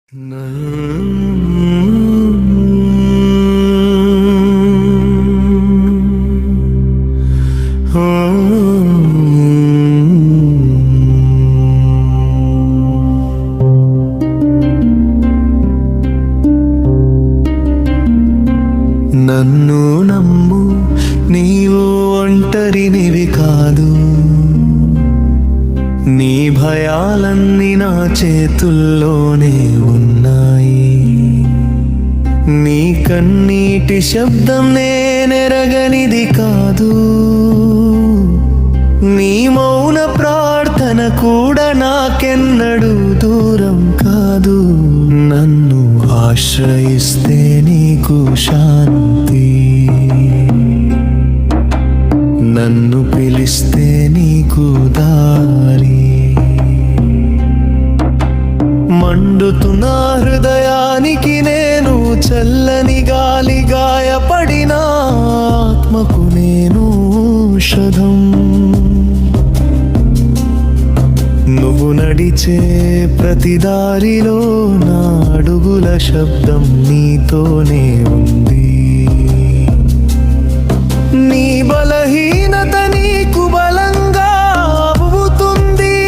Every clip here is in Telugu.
నన్ను నమ్ము, నీవు ఒంటరినివి కాదు. నీ భయాలన్నీ నా చేతుల్లోనే ఉన్నాయి. నీ కన్నీటి శబ్దం నేనెరగనిది కాదు. నీ మౌన ప్రార్థన కూడా నాకెన్నడూ దూరం కాదు. నన్ను ఆశ్రయిస్తే నీకు శాంతి, నన్ను పిలిస్తే నీకు దారి. మండుతున్న హృదయానికి నేను చల్లని గాలి, గాయపడిన ఆత్మకు నేను ఔషధం. నువ్వు నడిచే ప్రతి దారిలో నా అడుగుల శబ్దం నీతోనే ఉంది. నీ బలహీనత నీకు బలంగా అవుతుంది.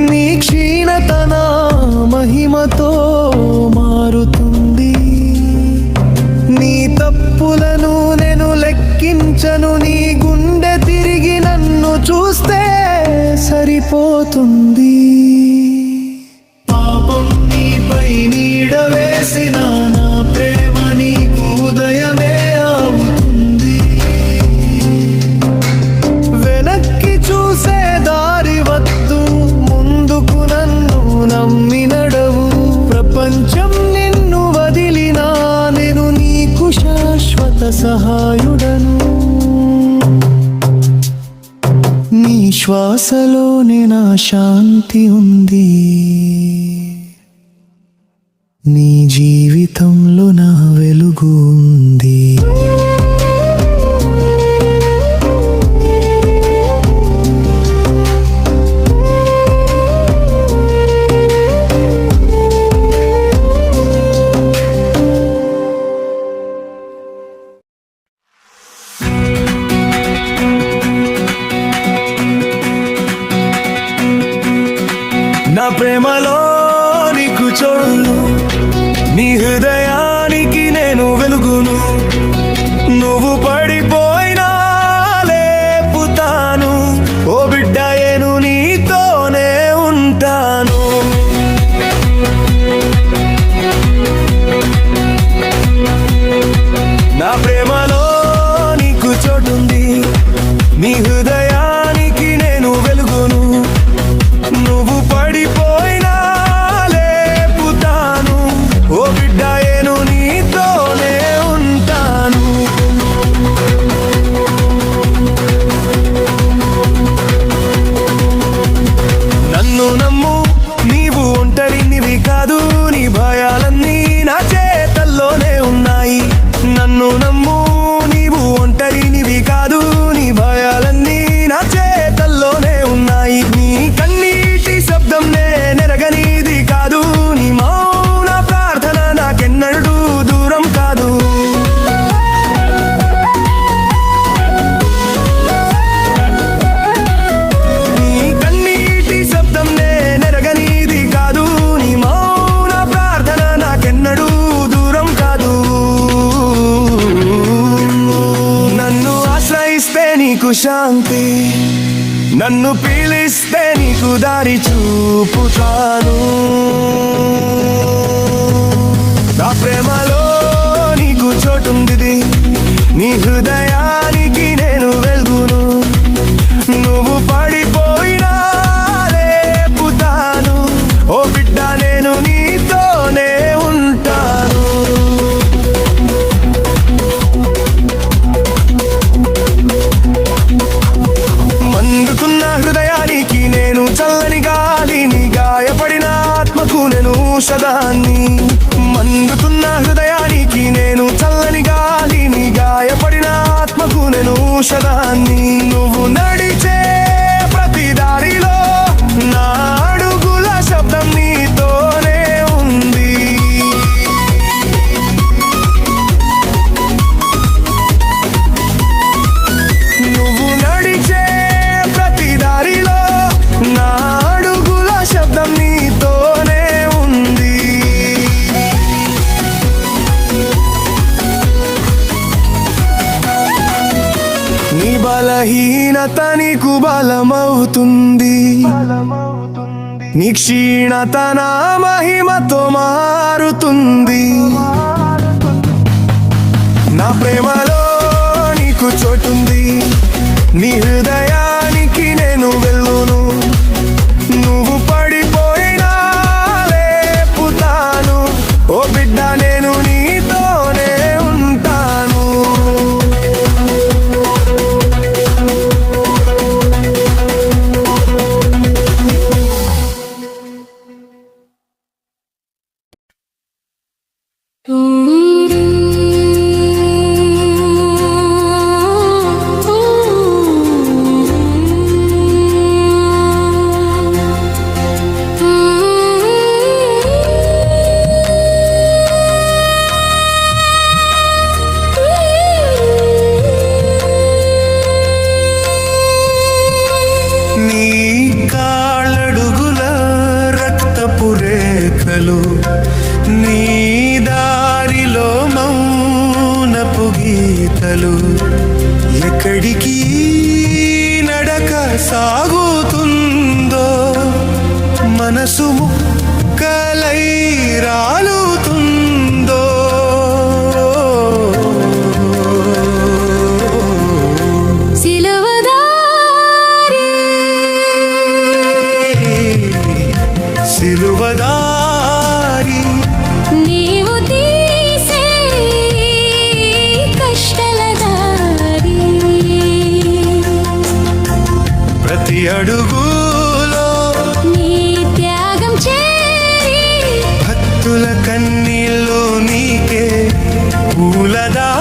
నీ క్షీణత నా మహిమతో మారుతుంది. నీ తప్పులను నేను లెక్కించను. నీ గుండె తిరిగి నన్ను చూస్తే సరిపోతుంది. పాపం నీపై నీడ వేసిన నా ప్రేమ నీకు ఉదయమే అవుతుంది. వెనక్కి చూసే దారి వద్దు, ముందుకు నన్ను నమ్మి నడవు. ప్రపంచం నిన్ను వదిలినా నేను నీకు శాశ్వత సహాయుడను. నీ శ్వాసలోనే నా శాంతి ఉంది. నీ జీవితంలో నా వెలుగు ఉంది. నా ప్రేమలో నీకు చోడును, నీ హృదయానికి నేను వెలుగును. నువ్వు పడిపోయినా లేపుతాను. ఓ బిడ్డ, నేను నీతోనే ఉంటాను. నా ప్రేమలో నీకు చోటుంది, నీ హృదయానికి నేను వెలుగును. నువ్వు పడిపోయినా లేపుతాను. ఓ బిడ్డ, నేను నీతోనే ఉంటాను. నన్ను నమ్ము, నీవు ఒంటరినివి కాదు. నీ భయాలన్నీ నా చేతల్లోనే ఉన్నాయి. నన్ను నమ్ము, నీవు ఒంటరినివి కాదు. నీ భయాలన్నీ నా చేతల్లోనే ఉన్నాయి. నీ కన్నీటి శబ్దం నేనెరగనిది కాదు. నీ మౌన ప్రార్థన నాకెన్నడూ దూరం కాదు. నీ కన్నీటి శబ్దం నేనెరగనిది కాదు. నీ మౌన ప్రార్థన నాకెన్నడూ దూరం కాదు. నన్ను ఆశ్రయిస్తే నీకు శాంతి, నన్ను పిలిస్తే నీకు దారి చూపుతాను. నా ప్రేమలో నీకు చోటుంది, నీ హృదయానికి నేను వెలుగును. నువ్వు పడిపోయినా లేపుతాను. ఓ బిడ్డ, నేను నీతోనే ఉంటాను. మండుతున్న హృదయానికి నేను చల్లని గాలిని, గాయపడిన ఆత్మకు నేను ఔషధాన్ని. మండుతున్న హృదయానికి నేను చల్లని గాలిని, గాయపడిన ఆత్మకు నేను ఔషధాన్ని. నువ్వు నడిచే ప్రతి దారిలో నా అడుగుల శబ్దం నీతోనే దీనత నీకు బలమవుతుంది, నీ క్షీణత నా మహిమతో మారుతుంది. నా ప్రేమలో నీకు చోటుంది, నీ హృదయానికి నేను వెళ్ళును. నువ్వు పడిపోయినా లేపుతాను, ఓ బిడ్డ నేను నీతోనే ఉంటాను. నీ దారిలో మౌనపు గీతలు, ఎక్కడికి నడక సాగుతుందో మనసు ముక్కలై రాలుతుందో. సిలువదారి నీవు తీసే కష్టాల దారి, ప్రతి అడుగులో నీ త్యాగం చేరి, భక్తుల కన్నీళ్ళు నీకే పూలదారి.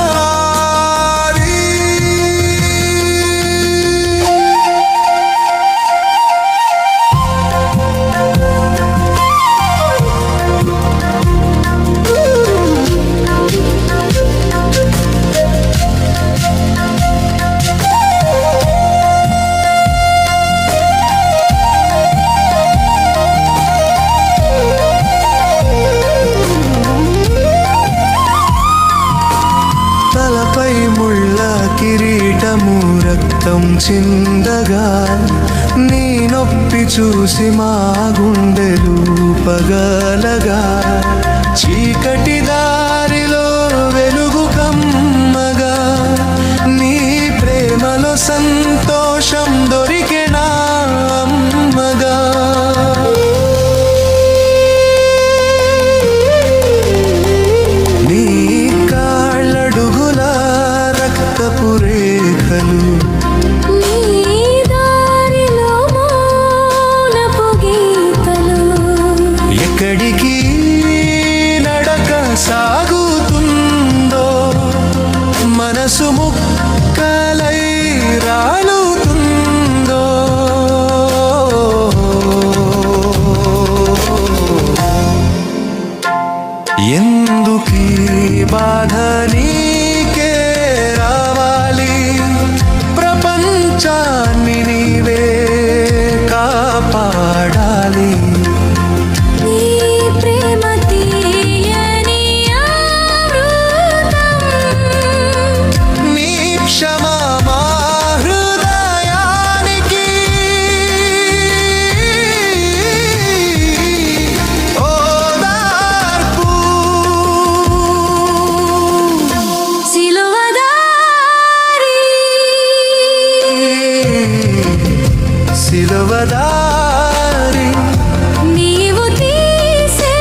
తలపై ముళ్ళ కిరీటము రక్తం చిందగా, నీ నొప్పి చూసి మా గుండెలు పగలగా, చీకటి దారిలో వెలుగు కమ్మగా, నీ ప్రేమలో సంతోషం దొరికెనా అమ్మగా. నీ కాళ్ళడుగుల రక్తపు రేఖలు, నీ దారిలో మౌనపు గీతలు, ఎక్కడికి నడక సాగుతుందో మనసు ముక్కలై రాలుతుందో. ఎందుకీ బాధ నీకే రావాలి, ప్రపంచాన్ని నీవే కాపాడాలి. నీ ప్రేమ తీయని అమృతం, నీ క్షమా మా హృదయానికి ఓదార్పు. సిలువదారి సిలువదారి నీవు తీసే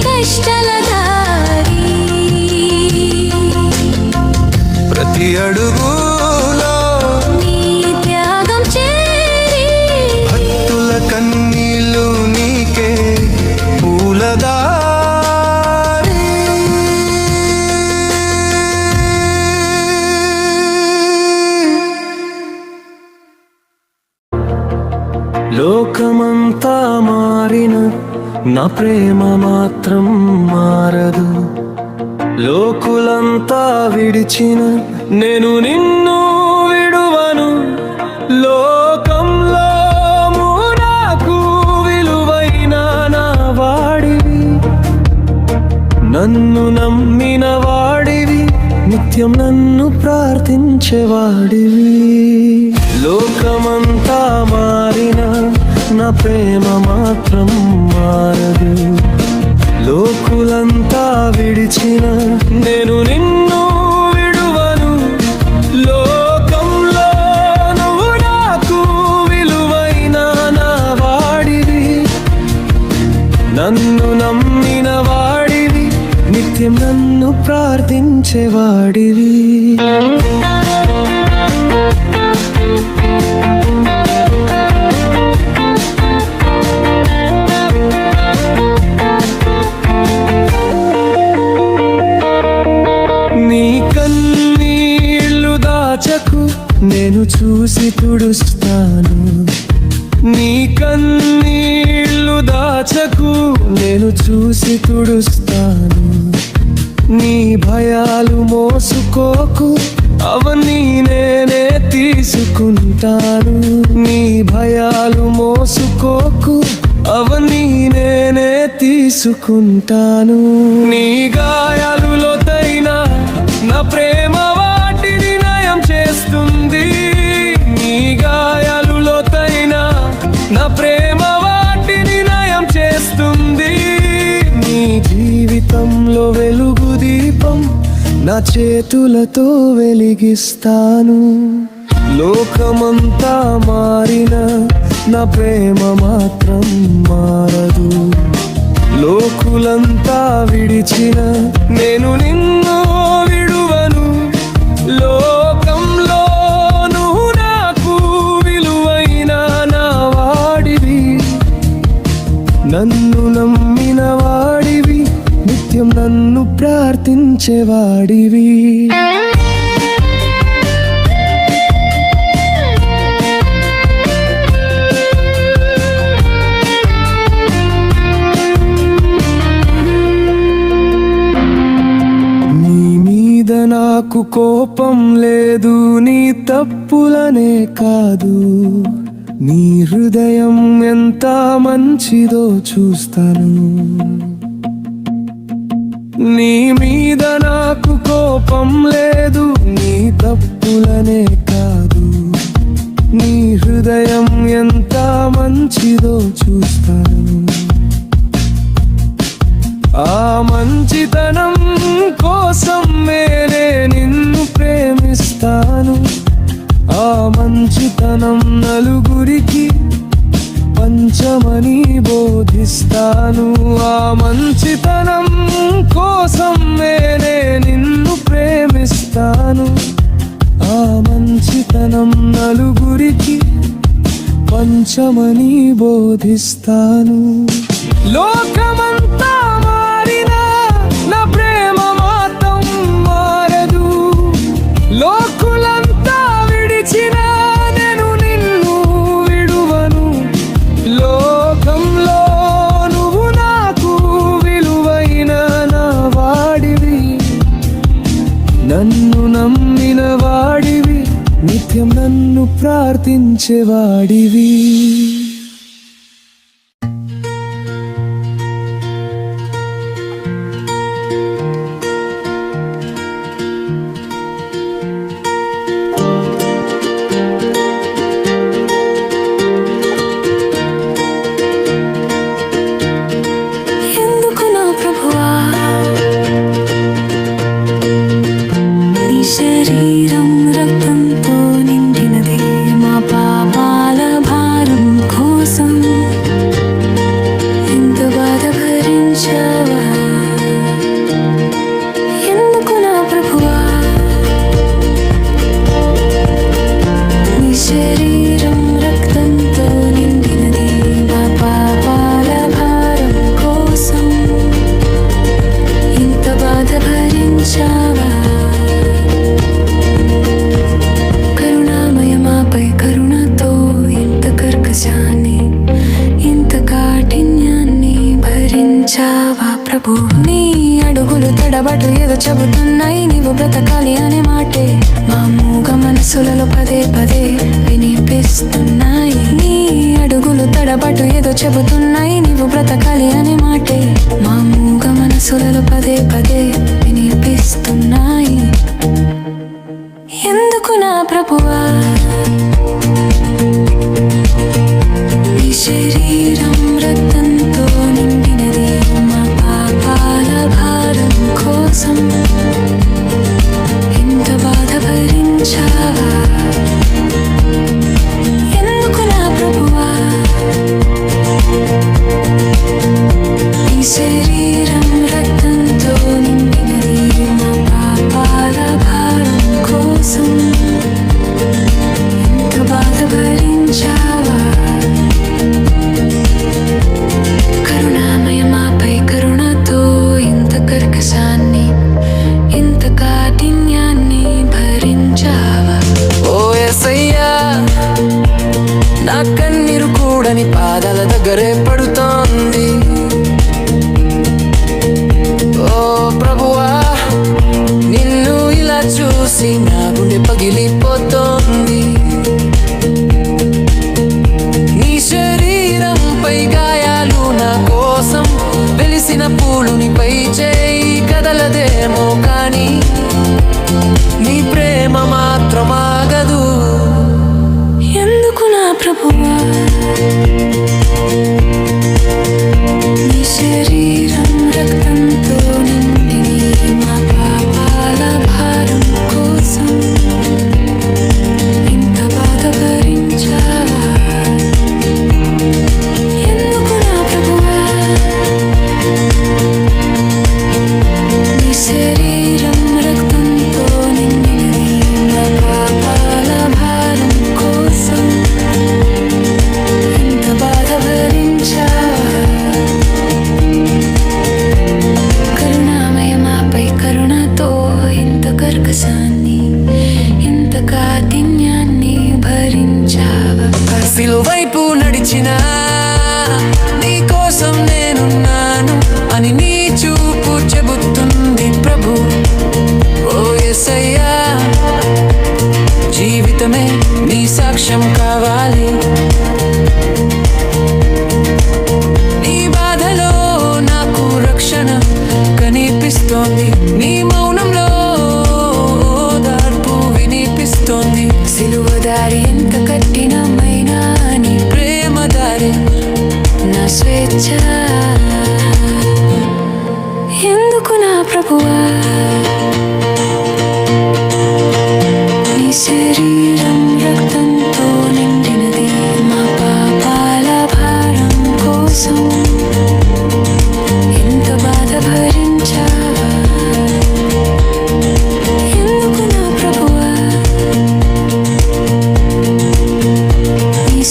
కష్టాల దారి, ప్రతి అడుగులో నీ త్యాగం చేరి, భక్తుల కన్నీళ్ళు నీకే పూలదారి. లోకమంతా మారిన నా ప్రేమ మాత్రం మారదు, లోకులంతా విడిచిన నేను నిన్ను విడువను. లోకంలో నాకు విలువైన నా వాడివి, నన్ను నమ్మిన వాడివి నిత్యం నన్ను ప్రార్థించేవాడివి. లోకమంతా మారిన నా ప్రేమ మాత్రం మారదు. లోకులంతా విడిచిన నేను నిన్ను విడువను. లోకంలో నువ్వు నాకు విలువైన నా వాడివి. నన్ను నమ్మిన వాడివి, నిత్యం నన్ను ప్రార్థించేవాడివి. నీ కన్నీళ్ళు దాచకు, నేను చూసి తుడుస్తాను. నీ కన్నీళ్ళు దాచకు, నేను చూసి తుడుస్తాను. నీ భయాలు మోసుకోకు, అవన్నీ నేనే తీసుకుంటాను. నీ భయాలు మోసుకోకు, అవన్నీ నేనే తీసుకుంటాను. నీ గాయాలు లోతైనా నా ప్రేమ వాటిని నయం చేస్తుంది. నీ గాయాలు లోతైనా నా ప్రేమ వాటిని నయం చేస్తుంది. నీ జీవితంలో వెలుగు దీపం నా చేతులతో వెలిగిస్తాను. లోకమంతా మారిన నా ప్రేమ మాత్రం మారదు. లోకులంతా విడిచిన నేను నిన్ను విడువను. లోకంలో నువ్వు నాకు విలువైన నా వాడివి. నన్ను నమ్మిన వాడివి, నిత్యం నన్ను ప్రార్థించేవాడివి. నాకు కోపం లేదు, నీ తప్పులనే కాదు. నీ హృదయం ఎంత మంచిదో చూస్తాను. నీ మీద నాకు కోపం లేదు, నీ తప్పులనే కాదు. నీ హృదయం ఎంత మంచిదో చూస్తాను. ఆ మంచితనం కోసం నేనే నిన్ను ప్రేమిస్తాను. ఆ మంచితనం నలుగురికి పంచమని బోధిస్తాను. ఆ మంచితనం కోసం నేనే నిన్ను ప్రేమిస్తాను. ఆ మంచితనం నలుగురికి పంచమని బోధిస్తాను. లోకమంతా మారినా నా ప్రేమ మాత్రం మారదు. లోకులంతా విడిచిన నేను నిన్ను విడువను. లోకంలో నువ్వు నాకు విలువైన నా వాడివి. నన్ను నమ్మిన వాడివి, నిత్యం నన్ను ప్రార్థించేవాడివి. శరీరం రక్తంతో నిండినది, మా పాపాల భారం కోసం ఎంత బాధ భరించావా. ఎందుకు నా ప్రభువా నీ శరీరం రక్తంతో నిండినది, మా పాపాల భారం కోసం ఎంత బాధ భరించావా. ప్రభు నీ అడుగులు తడబడు ఏదో చెబుతున్నాయి, నీవు బ్రతకాలి అనే మాటే మా మూగ మనసులలో పదే పదే వినిపిస్తున్నాయి. నీ అడుగులు తడబడు ఏదో చెబుతున్నాయి, నీవు బ్రతకాలి అనే మాటే మా మూగ మనసులలో పదే పదే వినిపిస్తున్నాయి. శరీరం రక్తంతో నిండినది మా పాపాల భారం కోసం ఎంత బాధ భరించావా కరుణామయ మాపై కరుణతో ఇంత కర్కశాన్ని ఇంత కాఠిన్యాన్ని భరించావా ఓ యేసయ్యా నా కన్నీరు కూడా నీ పాదాల దగ్గరే పడుతోంది ఓ ప్రభువా నిన్ను ఇలా చూసి నా గుండె పగిలిపోతోంది నీ శరీరంపై గాయాలు నా కోసం వెలిసిన పూలు నీపై చేయి కదలదేమో కానీ నీ ప్రేమ మాత్రం ఆగదు ఎందుకు నా ప్రభువా నీ శరీరం రక్తంతో నిండిని మా పాపాల భారం కోసం ఇంత బాధ భరించావా ఎందుకు నా ప్రభువా నీ శరీరం రక్తంతో నిండినది మా పాపాల భారం కోసం ఇంత బాధ భరించావా కరుణామయ మాపై కరుణతో ఇంత కర్కశాన్ని ఇంత కాఠిన్యాన్ని భరించావా సిలువైపు నడిచిన నీ కోసం నేనున్నాను అని నీ చూపు చెబుతుంది ప్రభు ఓ యేసయ్యా జీవితమే నీ సాక్ష్యం కావాలి నీ బాధలో నాకు రక్షణ కనిపిస్తోంది నీ మౌనంలో ఓదార్పు వినిపిస్తోంది సిలువ దారి ఎంత కఠినమైనా నీ ప్రేమ దారి నా స్వేచ్ఛ ఎందుకు నా ప్రభువా నీ శరీరం రక్తంతో నిండినది మా పాపాల భారం కోసం ఎంత బాధ భరించావా ఎందుకు నా ప్రభువా నీ